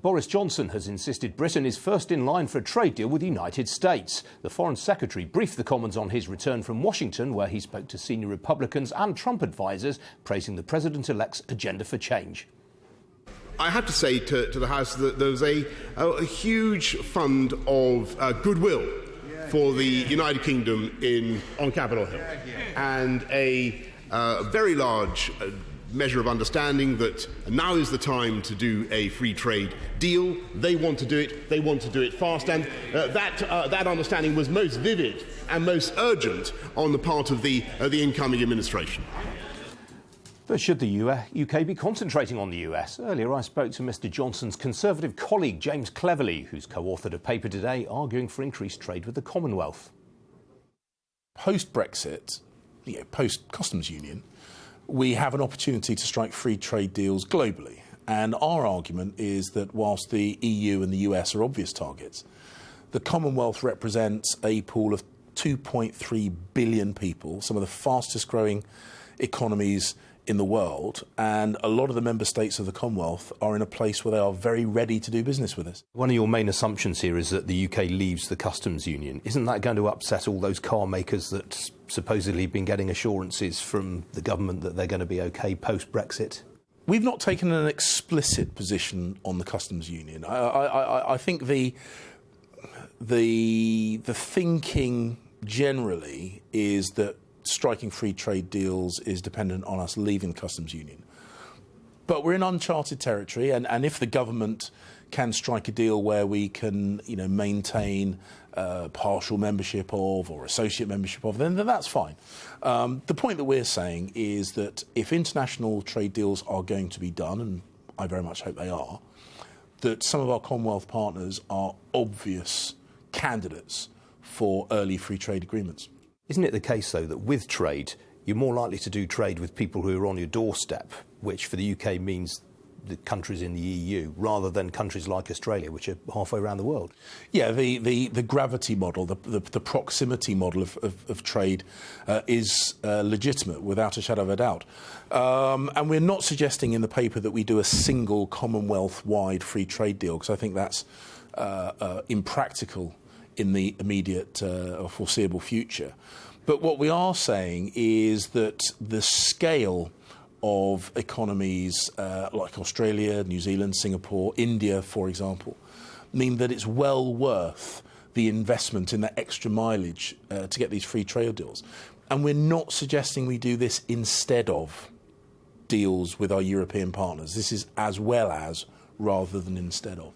Boris Johnson has insisted Britain is first in line for a trade deal with the United States. The Foreign Secretary briefed the Commons on his return from Washington, where he spoke to senior Republicans and Trump advisers, praising the President-elect's agenda for change. I have to say to the House that there's a huge fund of goodwill for the United Kingdom on Capitol Hill, and a very large measure of understanding that now is the time to do a free trade deal. They want to do it. They want to do it fast, and that understanding was most vivid and most urgent on the part of the incoming administration. But should the UK be concentrating on the US? Earlier I spoke to Mr Johnson's Conservative colleague James Cleverly, who's co-authored a paper today arguing for increased trade with the Commonwealth. Post-Brexit, post-customs union, we have an opportunity to strike free trade deals globally. And our argument is that whilst the EU and the US are obvious targets, the Commonwealth represents a pool of 2.3 billion people, some of the fastest growing economies in the world, and a lot of the member states of the Commonwealth are in a place where they are very ready to do business with us. One of your main assumptions here is that the UK leaves the customs union. Isn't that going to upset all those car makers that supposedly been getting assurances from the government that they're going to be OK post-Brexit? We've not taken an explicit position on the customs union. I think the thinking generally is that striking free trade deals is dependent on us leaving the customs union. But we're in uncharted territory, and if the government can strike a deal where we can, maintain partial membership of or associate membership of, then that's fine. The point that we're saying is that if international trade deals are going to be done, and I very much hope they are, that some of our Commonwealth partners are obvious candidates for early free trade agreements. Isn't it the case, though, that with trade, you're more likely to do trade with people who are on your doorstep, which for the UK means the countries in the EU, rather than countries like Australia, which are halfway around the world? Yeah, the gravity model, the proximity model of trade is legitimate, without a shadow of a doubt. And we're not suggesting in the paper that we do a single Commonwealth-wide free trade deal, because I think that's impractical in the immediate or foreseeable future. But what we are saying is that the scale of economies like Australia, New Zealand, Singapore, India, for example, mean that it's well worth the investment in that extra mileage to get these free trade deals. And we're not suggesting we do this instead of deals with our European partners. This is as well as rather than instead of.